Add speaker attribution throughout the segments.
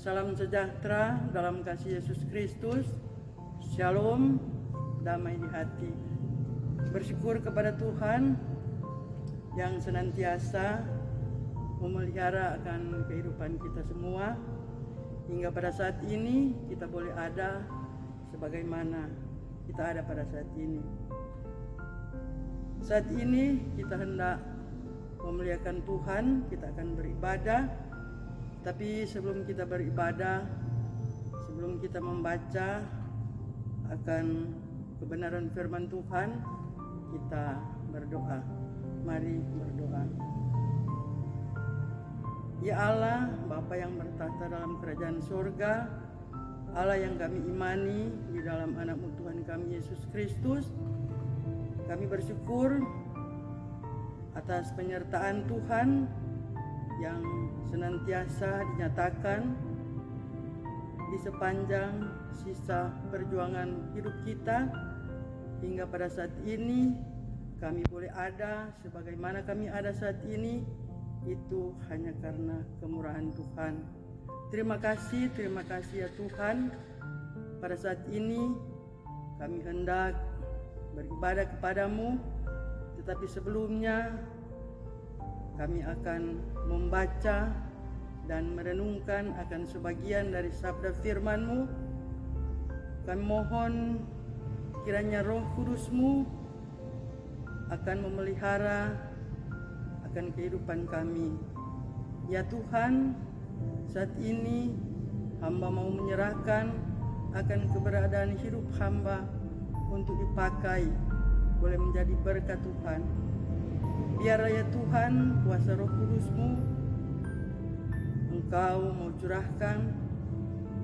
Speaker 1: Salam sejahtera dalam kasih Yesus Kristus. Shalom, damai di hati. Bersyukur kepada Tuhan yang senantiasa memelihara akan kehidupan kita semua, hingga pada saat ini kita boleh ada sebagaimana kita ada pada saat ini. Saat ini kita hendak memuliakan Tuhan, kita akan beribadah. Tapi sebelum kita beribadah, sebelum kita membaca akan kebenaran firman Tuhan, kita berdoa. Mari berdoa. Ya Allah, Bapa yang bertahta dalam kerajaan surga, Allah yang kami imani di dalam anak-Mu Tuhan kami Yesus Kristus, kami bersyukur atas penyertaan Tuhan yang senantiasa dinyatakan di sepanjang sisa perjuangan hidup kita, hingga pada saat ini kami boleh ada sebagaimana kami ada saat ini, itu hanya karena kemurahan Tuhan. Terima kasih ya Tuhan. Pada saat ini kami hendak beribadah kepadamu, tetapi sebelumnya kami akan membaca dan merenungkan akan sebagian dari sabda firman-Mu. Kami mohon kiranya Roh Kudus-Mu akan memelihara akan kehidupan kami. Ya Tuhan, saat ini hamba mau menyerahkan akan keberadaan hidup hamba untuk dipakai boleh menjadi berkat Tuhan. Biarlah ya Tuhan, kuasa Roh Kudus-Mu Engkau mau curahkan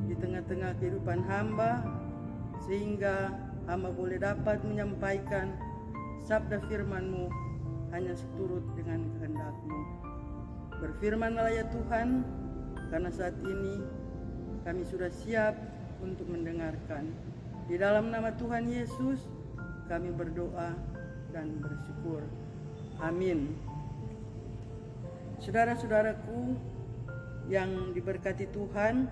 Speaker 1: di tengah-tengah kehidupan hamba, sehingga hamba boleh dapat menyampaikan sabda firman-Mu hanya seturut dengan kehendak-Mu. Berfirmanlah ya Tuhan, karena saat ini kami sudah siap untuk mendengarkan. Di dalam nama Tuhan Yesus kami berdoa dan bersyukur. Amin. Saudara-saudaraku yang diberkati Tuhan,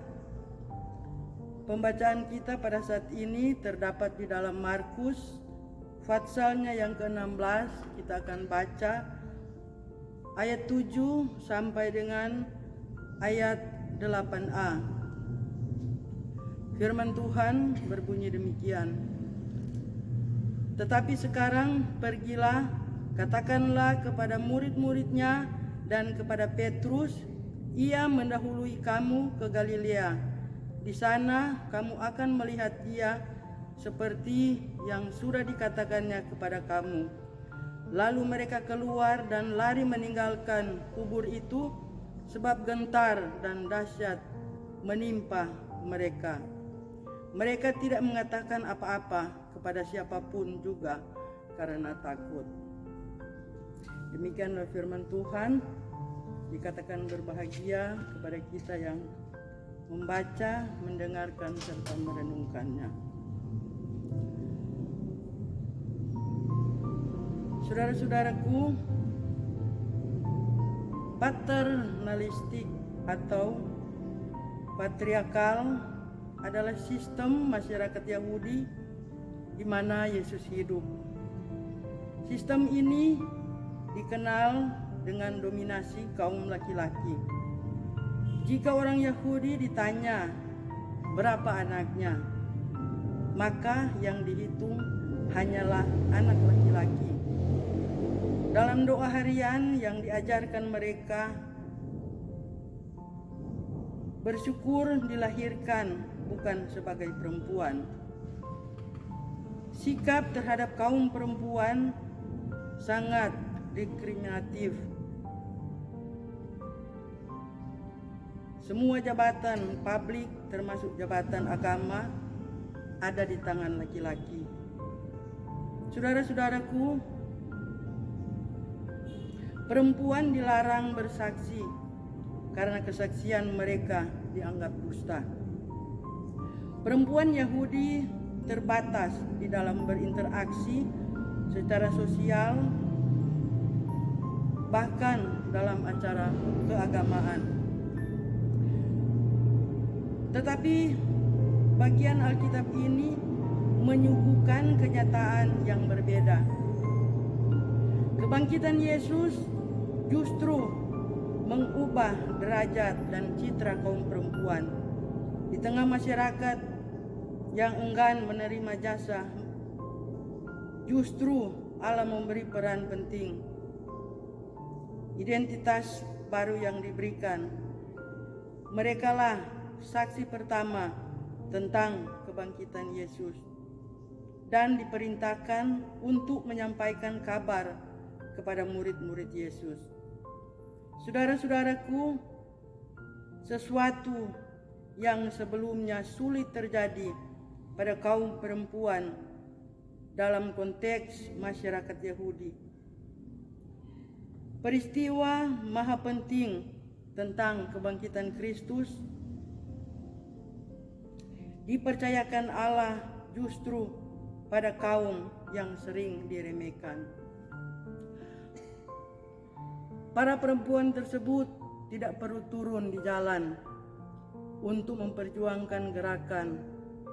Speaker 1: pembacaan kita pada saat ini terdapat di dalam Markus Fatsalnya yang ke-16. Kita akan baca ayat 7 sampai dengan ayat 8a. Firman Tuhan berbunyi demikian. Tetapi sekarang pergilah, katakanlah kepada murid-muridnya dan kepada Petrus, ia mendahului kamu ke Galilea. Di sana kamu akan melihat dia seperti yang sudah dikatakannya kepada kamu. Lalu mereka keluar dan lari meninggalkan kubur itu, sebab gentar dan dahsyat menimpa mereka. Mereka tidak mengatakan apa-apa kepada siapapun juga karena takut. Demikianlah firman Tuhan. Dikatakan berbahagia kepada kita yang membaca, mendengarkan, serta merenungkannya. Saudara-saudaraku, paternalistik atau patriarkal adalah sistem masyarakat Yahudi di mana Yesus hidup. Sistem ini dikenal dengan dominasi kaum laki-laki. Jika orang Yahudi ditanya berapa anaknya, maka yang dihitung hanyalah anak laki-laki. Dalam doa harian yang diajarkan mereka, bersyukur dilahirkan bukan sebagai perempuan. Sikap terhadap kaum perempuan sangat diskriminatif. Semua jabatan publik termasuk jabatan agama ada di tangan laki-laki. Saudara-saudaraku, perempuan dilarang bersaksi karena kesaksian mereka dianggap dusta. Perempuan Yahudi terbatas di dalam berinteraksi secara sosial, bahkan dalam acara keagamaan. Tetapi bagian Alkitab ini menyuguhkan kenyataan yang berbeda. Kebangkitan Yesus justru mengubah derajat dan citra kaum perempuan di tengah masyarakat yang enggan menerima jasa. Justru Allah memberi peran penting. Identitas baru yang diberikan. Merekalah saksi pertama tentang kebangkitan Yesus dan diperintahkan untuk menyampaikan kabar kepada murid-murid Yesus. Saudara-saudaraku, sesuatu yang sebelumnya sulit terjadi pada kaum perempuan dalam konteks masyarakat Yahudi. Peristiwa maha penting tentang kebangkitan Kristus dipercayakan Allah justru pada kaum yang sering diremehkan. Para perempuan tersebut tidak perlu turun di jalan untuk memperjuangkan gerakan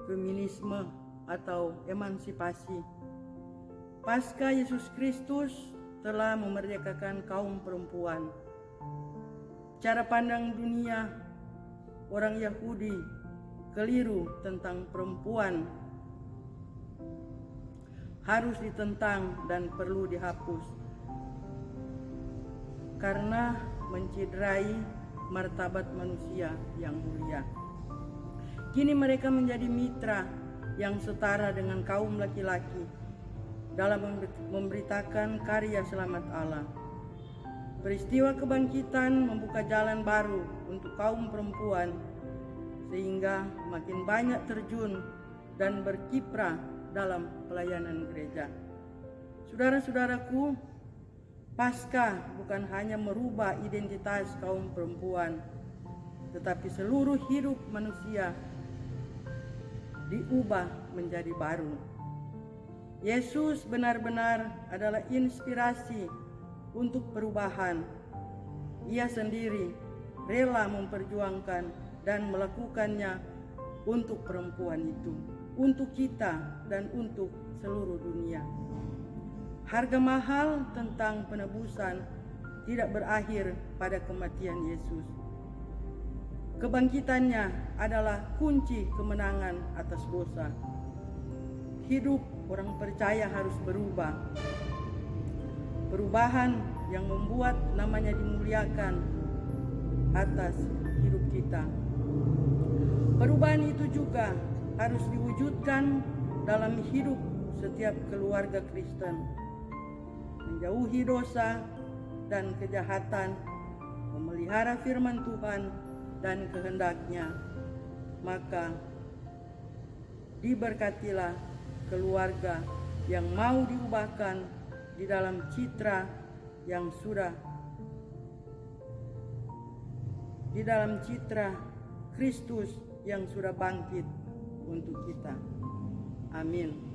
Speaker 1: feminisme atau emansipasi. Pasca Yesus Kristus telah memerdekakan kaum perempuan. Cara pandang dunia orang Yahudi keliru tentang perempuan harus ditentang dan perlu dihapus karena menciderai martabat manusia yang mulia. Kini mereka menjadi mitra yang setara dengan kaum laki-laki dalam memberitakan karya selamat Allah. Peristiwa kebangkitan membuka jalan baru untuk kaum perempuan sehingga makin banyak terjun dan berkiprah dalam pelayanan gereja. Saudara-saudaraku, Paskah bukan hanya merubah identitas kaum perempuan, tetapi seluruh hidup manusia diubah menjadi baru. Yesus benar-benar adalah inspirasi untuk perubahan. Ia sendiri rela memperjuangkan dan melakukannya untuk perempuan itu, untuk kita dan untuk seluruh dunia. Harga mahal tentang penebusan tidak berakhir pada kematian Yesus. Kebangkitannya adalah kunci kemenangan atas dosa. Hidup orang percaya harus berubah. Perubahan yang membuat namanya dimuliakan atas hidup kita. Perubahan itu juga harus diwujudkan dalam hidup setiap keluarga Kristen. Menjauhi dosa dan kejahatan, memelihara firman Tuhan dan kehendak-Nya, maka diberkatilah keluarga yang mau diubahkan di dalam citra yang sudah di dalam citra Kristus yang sudah bangkit untuk kita. Amin.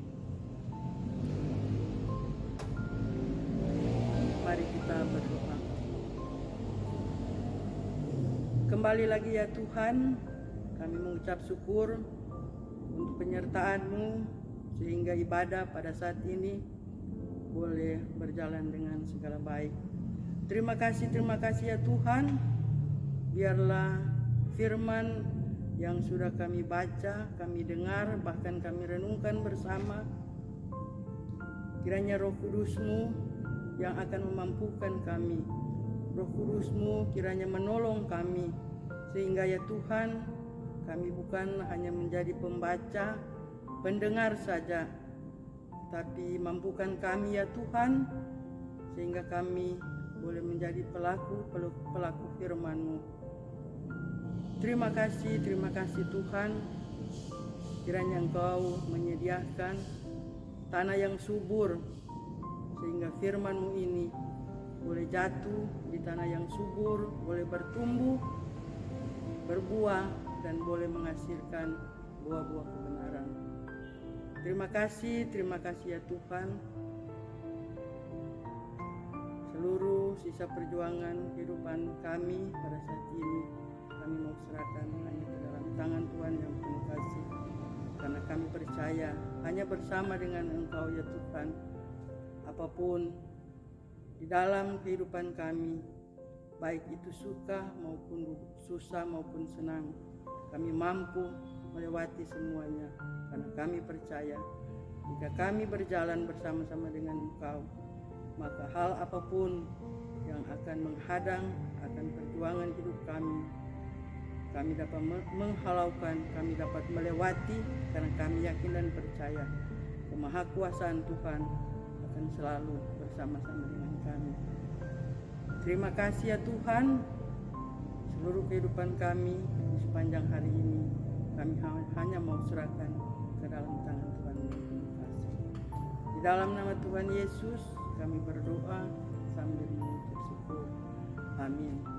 Speaker 1: Mari kita berdoa. Kembali lagi ya Tuhan, kami mengucap syukur untuk penyertaan-Mu sehingga ibadah pada saat ini boleh berjalan dengan segala baik. Terima kasih ya Tuhan. Biarlah firman yang sudah kami baca, kami dengar, bahkan kami renungkan bersama, kiranya Roh Kudus-Mu yang akan memampukan kami. Roh Kudus-Mu kiranya menolong kami, sehingga ya Tuhan, kami bukan hanya menjadi pembaca, pendengar saja, tapi mampukan kami ya Tuhan, sehingga kami boleh menjadi pelaku firman-Mu. Terima kasih Tuhan, kiranya Engkau menyediakan tanah yang subur, sehingga firman-Mu ini boleh jatuh di tanah yang subur, boleh bertumbuh, berbuah, dan boleh menghasilkan buah-buah kebenaran. Terima kasih ya Tuhan. Seluruh sisa perjuangan kehidupan kami pada saat ini, kami mau serahkan hanya ke dalam tangan tangan Tuhan yang penuh kasih. Karena kami percaya hanya bersama dengan Engkau ya Tuhan, apapun di dalam kehidupan kami, baik itu suka maupun susah maupun senang, kami mampu melewati semuanya. Karena kami percaya jika kami berjalan bersama-sama dengan Engkau, maka hal apapun yang akan menghadang akan perjuangan hidup kami dapat menghalaukan, kami dapat melewati, karena kami yakin dan percaya kemahakuasaan Tuhan akan selalu bersama-sama dengan kami. Terima kasih ya Tuhan, seluruh kehidupan kami di sepanjang hari ini kami hanya mau serahkan ke dalam tangan Tuhan yang penuh kasih. Di dalam nama Tuhan Yesus kami berdoa sambil mengucap syukur. Amin.